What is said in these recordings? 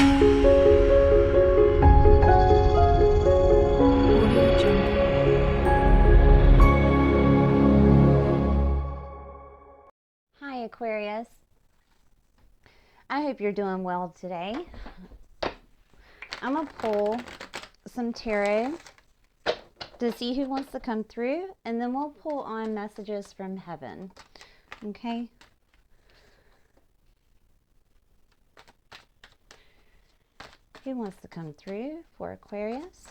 Hi Aquarius, I hope you're doing well today. I'm going to pull some tarot to see who wants to come through, and then we'll pull on messages from heaven, okay? Who wants to come through for Aquarius?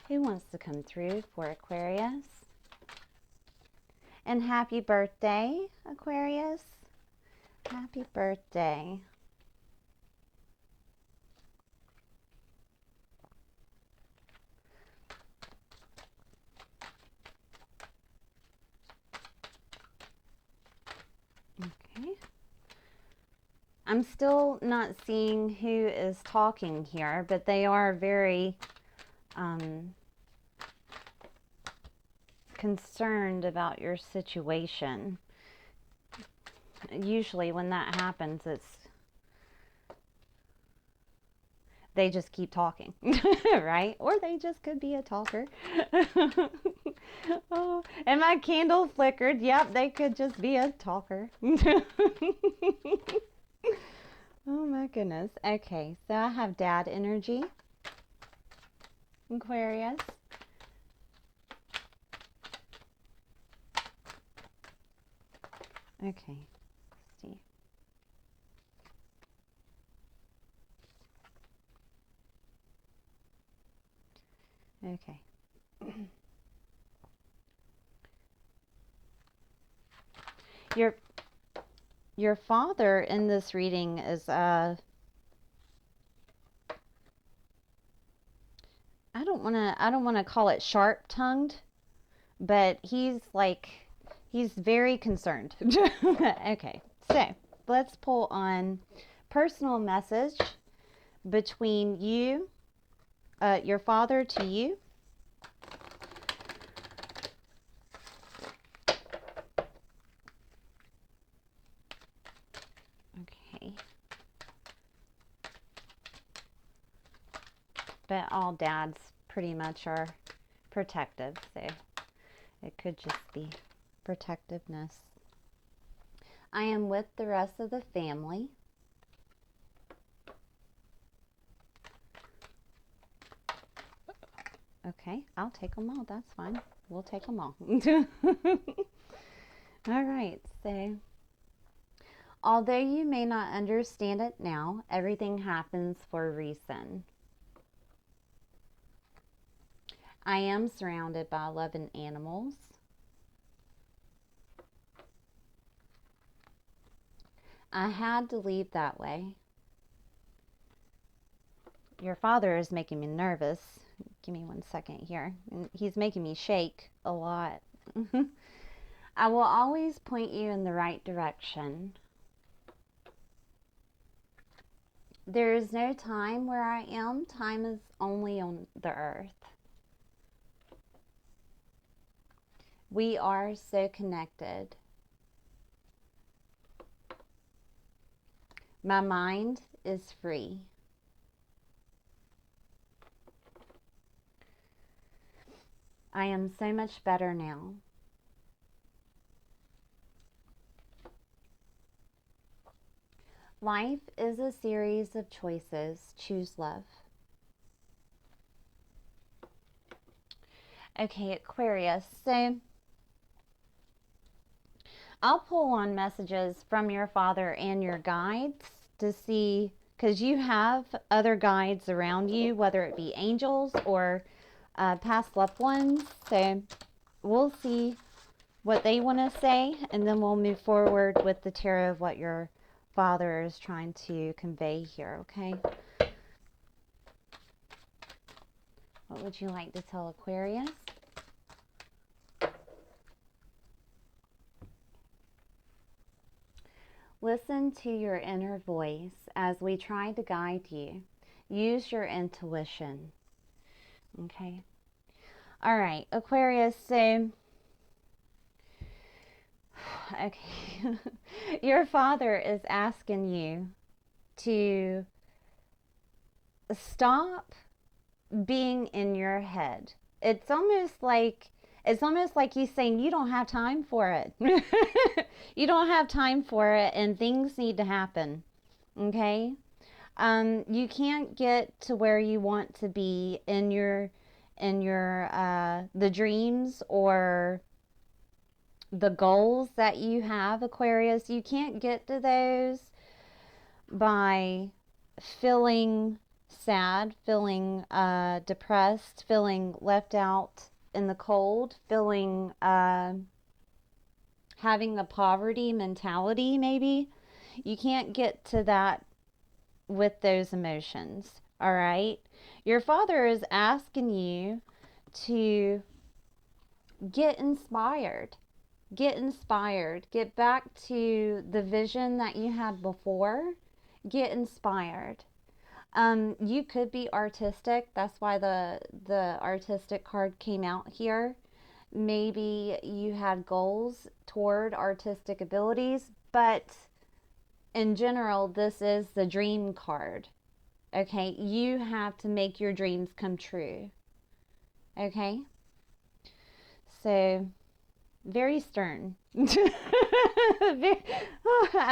Who wants to come through for Aquarius? And happy birthday, Aquarius. Happy birthday. Okay. I'm still not seeing who is talking here, but they are very concerned about your situation. Usually when that happens, they just keep talking, right? Or they just could be a talker. Oh, and my candle flickered. Yep, they could just be a talker. Oh my goodness. Okay, so I have dad energy, Aquarius. Okay, let's see. Okay. Your father in this reading is I don't want to call it sharp-tongued, but he's very concerned. Okay. So, let's pull on personal message between you, your father to you. Okay. But all dads pretty much are protective, so it could just be protectiveness. I am with the rest of the family. Okay, I'll take them all. That's fine. We'll take them all. All right, so although you may not understand it now, everything happens for a reason. I am surrounded by loving animals. I had to leave that way. Your father is making me nervous. Give me 1 second here. He's making me shake a lot. I will always point you in the right direction. There is no time where I am. Time is only on the earth. We are so connected. My mind is free. I am so much better now. Life is a series of choices. Choose love. Okay, Aquarius. So I'll pull on messages from your father and your guides to see, because you have other guides around you, whether it be angels or past loved ones. So we'll see what they want to say, and then we'll move forward with the tarot of what your father is trying to convey here, okay? What would you like to tell Aquarius? Listen to your inner voice as we try to guide you. Use your intuition. Okay. All right, Aquarius, so, okay. Your father is asking you to stop being in your head. It's almost like he's saying you don't have time for it. You don't have time for it, and things need to happen. Okay? You can't get to where you want to be in your the dreams or the goals that you have, Aquarius. You can't get to those by feeling sad, feeling depressed, feeling left out in the cold, feeling having a poverty mentality, maybe. You can't get to that with those emotions, all right? Your father is asking you to get inspired. Get inspired. Get back to the vision that you had before. Get inspired. You could be artistic. That's why the artistic card came out here. Maybe you had goals toward artistic abilities, but in general, this is the dream card. Okay, you have to make your dreams come true. Okay, so very stern. I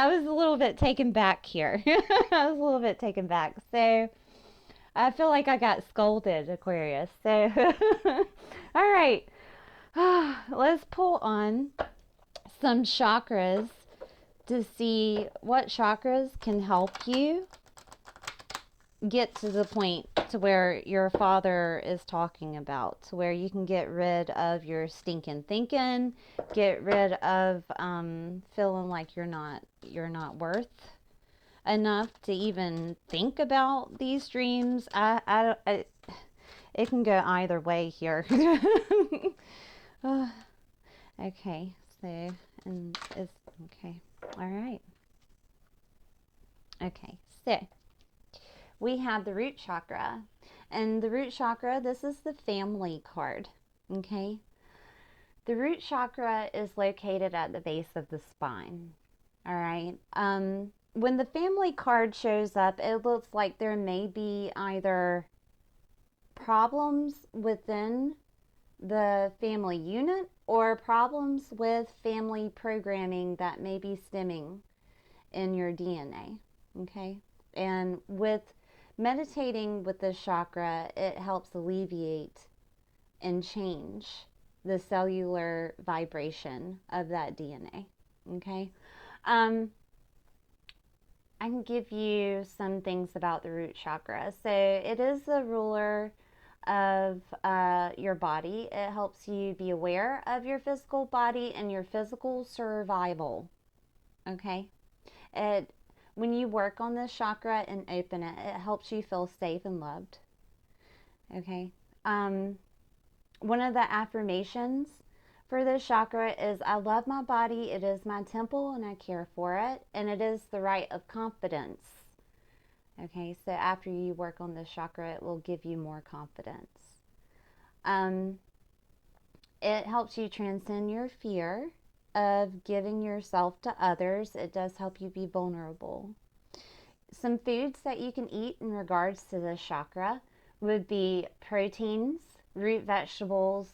was a little bit taken back here. I was a little bit taken back. So I feel like I got scolded, Aquarius. So, all right, let's pull on some chakras to see what chakras can help you get to the point to where your father is talking about, to where you can get rid of your stinking thinking, get rid of feeling like you're not worth enough to even think about these dreams. It can go either way here. Okay, so and it's okay. All right. Okay, so we have the root chakra. And the root chakra, this is the family card. Okay? The root chakra is located at the base of the spine. All right? When the family card shows up, it looks like there may be either problems within the family unit or problems with family programming that may be stemming in your DNA. Okay? And with meditating with this chakra, it helps alleviate and change the cellular vibration of that DNA. Okay? I can give you some things about the root chakra. So it is the ruler of your body. It helps you be aware of your physical body and your physical survival. Okay? When you work on this chakra and open it, it helps you feel safe and loved. Okay? One of the affirmations for this chakra is, I love my body, it is my temple, and I care for it, and it is the right of confidence. Okay, so after you work on this chakra, it will give you more confidence. It helps you transcend your fear of giving yourself to others. It does help you be vulnerable. Some foods that you can eat in regards to this chakra would be proteins, root vegetables,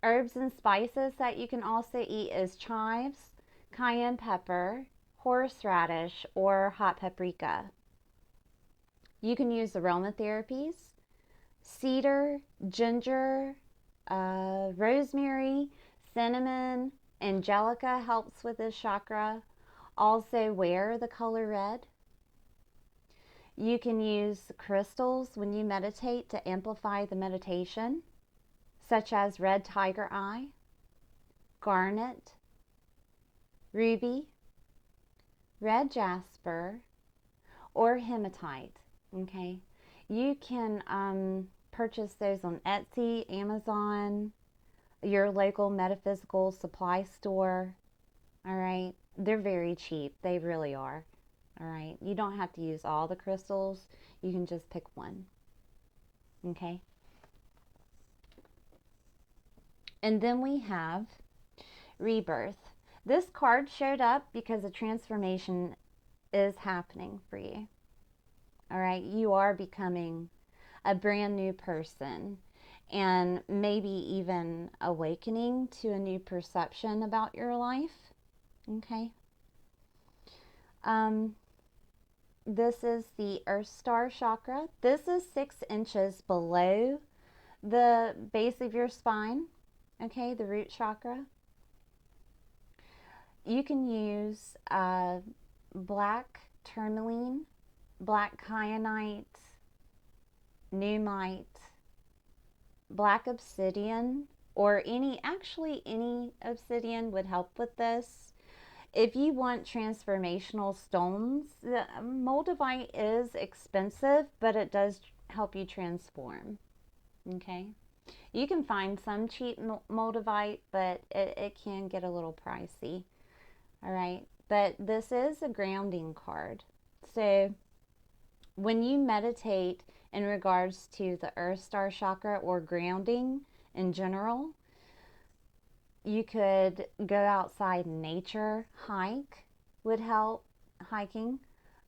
herbs and spices that you can also eat is chives, cayenne pepper, horseradish, or hot paprika. You can use aromatherapies, cedar, ginger, rosemary, cinnamon, angelica helps with this chakra. Also wear the color red. You can use crystals when you meditate to amplify the meditation, such as red tiger eye, garnet, ruby, red jasper, or hematite. Okay, you can purchase those on Etsy, Amazon, your local metaphysical supply store. All right, they're very cheap. They really are. All right, you don't have to use all the crystals. You can just pick one. Okay. And then we have rebirth. This card showed up because a transformation is happening for you. All right, you are becoming a brand new person, and maybe even awakening to a new perception about your life. Okay. Um, this is the Earth Star chakra. This is 6 inches below the base of your spine. Okay, the root chakra. You can use black tourmaline, black kyanite, pneumite, black obsidian, or any obsidian would help with this. If you want transformational stones, the moldavite is expensive, but it does help you transform. Okay. You can find some cheap moldavite, but it can get a little pricey. All right. But this is a grounding card. So when you meditate in regards to the Earth Star chakra or grounding in general, you could go outside in nature, hike would help, hiking.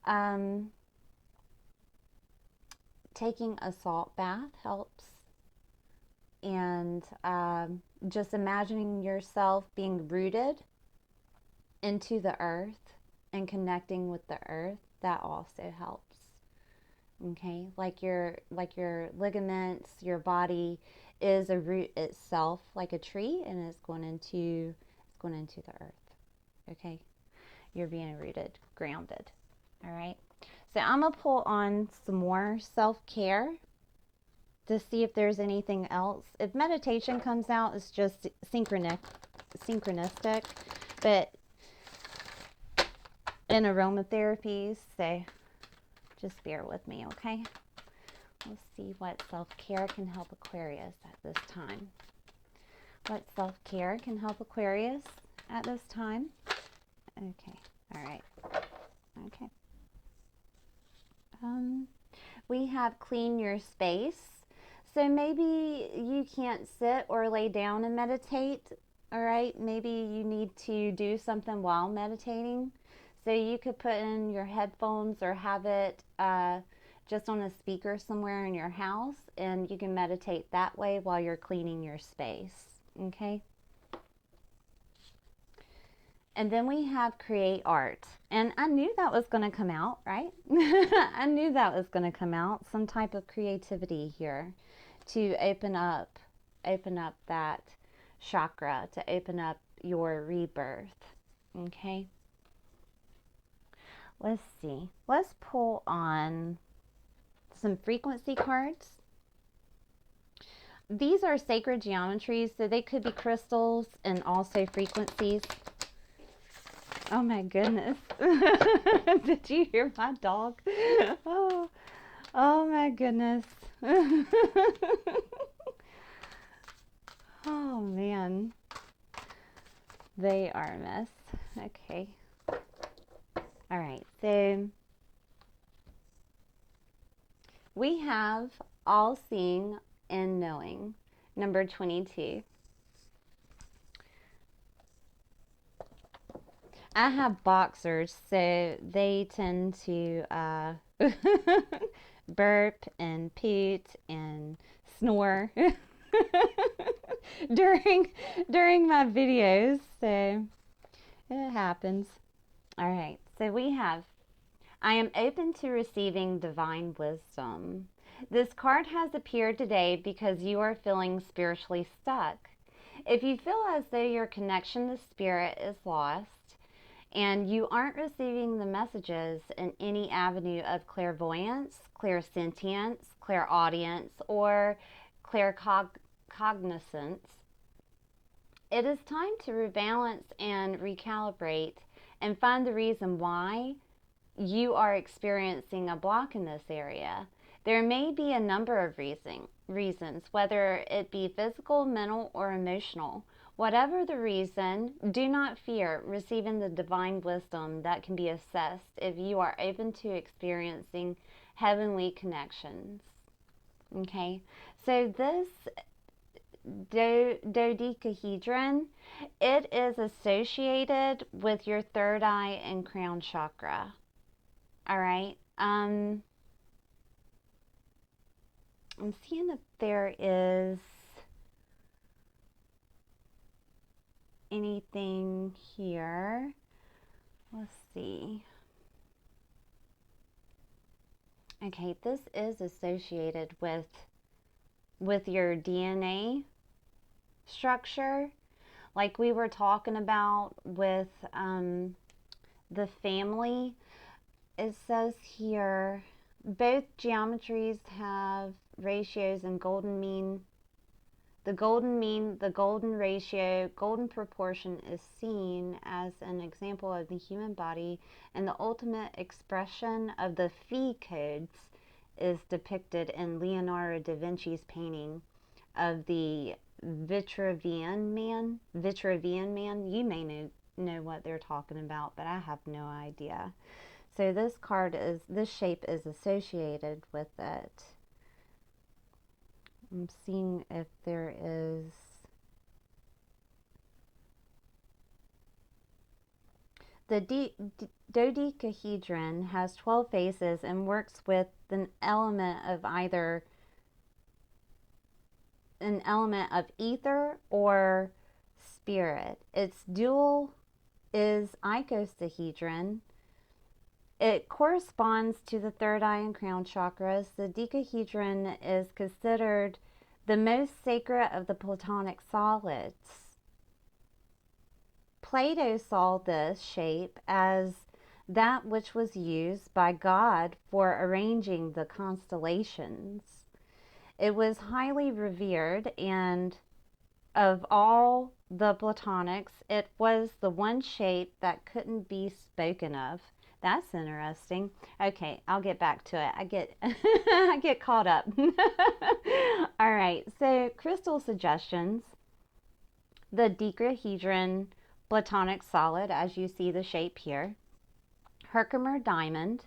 Um, Taking a salt bath helps. And just imagining yourself being rooted into the earth and connecting with the earth, that also helps. Okay, like your ligaments, your body is a root itself, like a tree, and it's going into the earth. Okay, you're being rooted, grounded. All right. So I'm gonna pull on some more self-care to see if there's anything else. If meditation comes out, it's just synchronistic, but in aromatherapy, so just bear with me, okay? Let's see what self-care can help Aquarius at this time. What self-care can help Aquarius at this time? Okay, all right, okay. We have clean your space. So maybe you can't sit or lay down and meditate, all right? Maybe you need to do something while meditating. So you could put in your headphones or have it just on a speaker somewhere in your house, and you can meditate that way while you're cleaning your space, okay? And then we have create art. And I knew that was going to come out, right? I knew that was going to come out. Some type of creativity here to open up that chakra, to open up your rebirth. Okay? Let's see. Let's pull on some frequency cards. These are sacred geometries, so they could be crystals and also frequencies. Oh my goodness. Did you hear my dog? Oh, oh my goodness. Oh man. They are a mess. Okay. All right. So we have all seeing and knowing, number 22. I have boxers, so they tend to burp and poot and snore during my videos, so it happens. All right, so we have, I am open to receiving divine wisdom. This card has appeared today because you are feeling spiritually stuck. If you feel as though your connection to spirit is lost, and you aren't receiving the messages in any avenue of clairvoyance, clairsentience, clairaudience, or claircognizance, it is time to rebalance and recalibrate and find the reason why you are experiencing a block in this area. There may be a number of reasons, whether it be physical, mental, or emotional. Whatever the reason, do not fear receiving the divine wisdom that can be assessed if you are open to experiencing heavenly connections. Okay, so this dodecahedron, it is associated with your third eye and crown chakra. All right. I'm seeing if there is anything here. Let's see. Okay, this is associated with your DNA structure, like we were talking about with the family. It says here both geometries have ratios and golden mean. The golden mean, the golden ratio, golden proportion is seen as an example of the human body, and the ultimate expression of the phi codes is depicted in Leonardo da Vinci's painting of the Vitruvian Man. Vitruvian Man, you may know what they're talking about, but I have no idea. So this shape is associated with it. I'm seeing if there is the dodecahedron has 12 faces and works with an element of either an element of ether or spirit. Its dual is icosahedron. It corresponds to the third eye and crown chakras. The decahedron is considered the most sacred of the Platonic solids. Plato saw this shape as that which was used by God for arranging the constellations. It was highly revered, and of all the Platonics, it was the one shape that couldn't be spoken of. That's interesting. Okay, I'll get back to it. I get caught up. All right, so crystal suggestions. The decahedron Platonic solid, as you see the shape here. Herkimer diamond.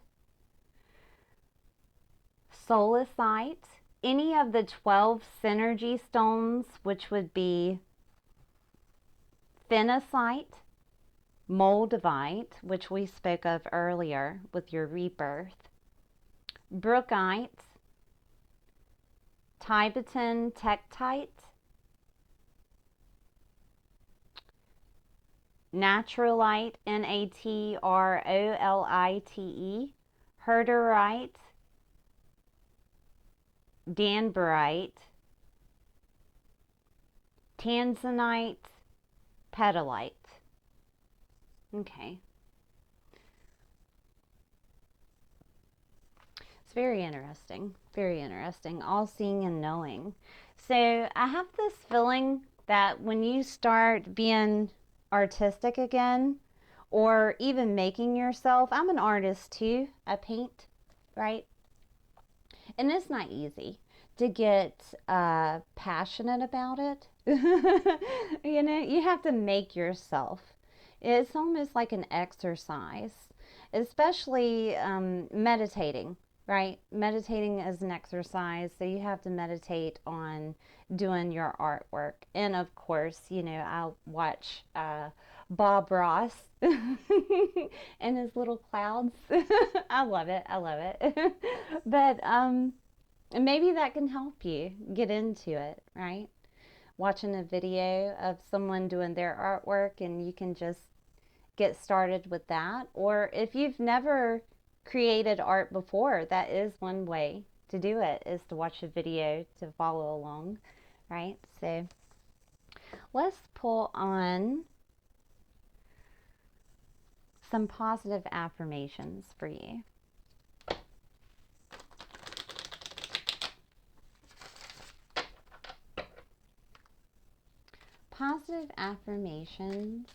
Solicite. Any of the 12 synergy stones, which would be phenacite, moldavite, which we spoke of earlier with your rebirth, brookite, Tibetan tektite, naturalite, Natrolite, herderite, danburite, tanzanite, pedalite. Okay. It's very interesting. Very interesting. All seeing and knowing. So I have this feeling that when you start being artistic again, or even making yourself, I'm an artist too. I paint, right? And it's not easy to get passionate about it. You know, you have to make yourself. It's almost like an exercise, especially meditating, right? Meditating is an exercise, so you have to meditate on doing your artwork. And of course, you know, I'll watch Bob Ross and his little clouds. I love it. I love it. But maybe that can help you get into it, right? Watching a video of someone doing their artwork, and you can just get started with that. Or if you've never created art before, that is one way to do it, is to watch a video to follow along, right? So let's pull on some positive affirmations for you. Positive affirmations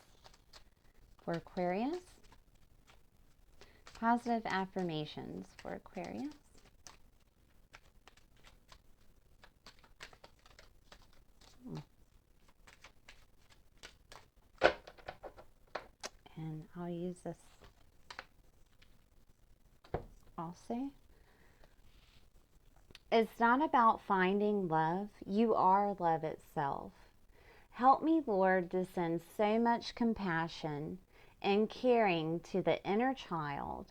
for Aquarius. Positive affirmations for Aquarius. And I'll use this also. It's not about finding love. You are love itself. Help me, Lord, to send so much compassion and caring to the inner child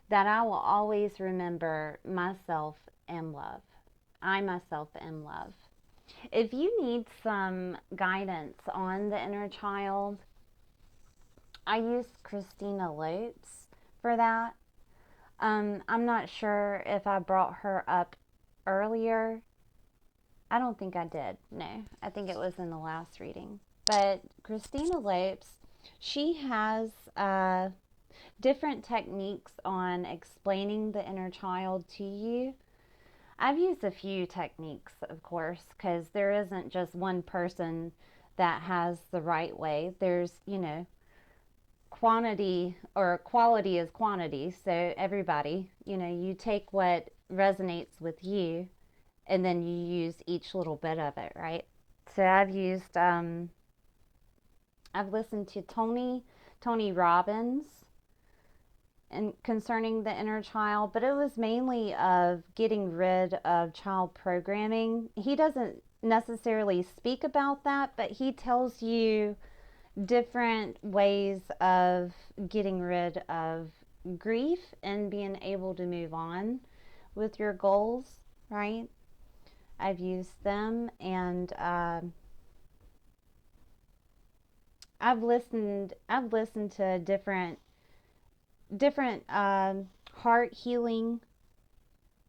that I will always remember myself and love. I myself am love. If you need some guidance on the inner child, I use Christina Lopes for that. I'm not sure if I brought her up earlier. I don't think I did. No, I think it was in the last reading. But Christina Lopes, she has different techniques on explaining the inner child to you. I've used a few techniques, of course, because there isn't just one person that has the right way. There's, quantity or quality is quantity. So everybody, you take what resonates with you and then you use each little bit of it, right? So I've listened to Tony Robbins and concerning the inner child, but it was mainly of getting rid of child programming. He doesn't necessarily speak about that, but he tells you different ways of getting rid of grief and being able to move on with your goals, right? I've used them, and I've listened to different heart healing,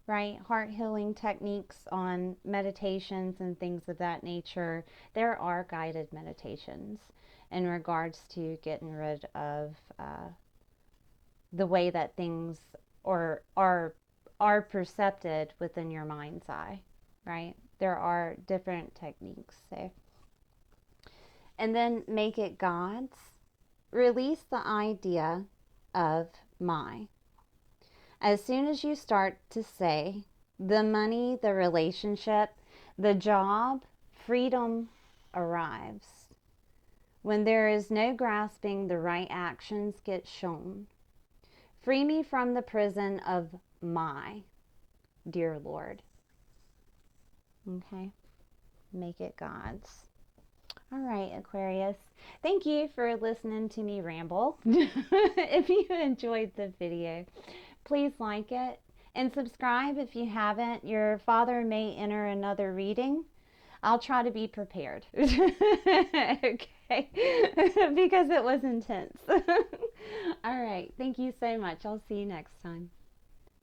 right? Heart healing techniques on meditations and things of that nature. There are guided meditations in regards to getting rid of the way that things or are perceived within your mind's eye, right? There are different techniques. So, and then make it God's. Release the idea of my. As soon as you start to say the money, the relationship, the job, freedom arrives. When there is no grasping, the right actions get shown. Free me from the prison of my, dear Lord. Okay, make it God's. All right, Aquarius. Thank you for listening to me ramble. If you enjoyed the video, please like it and subscribe if you haven't. Your father may enter another reading. I'll try to be prepared. Okay. Because it was intense. All right. Thank you so much. I'll see you next time.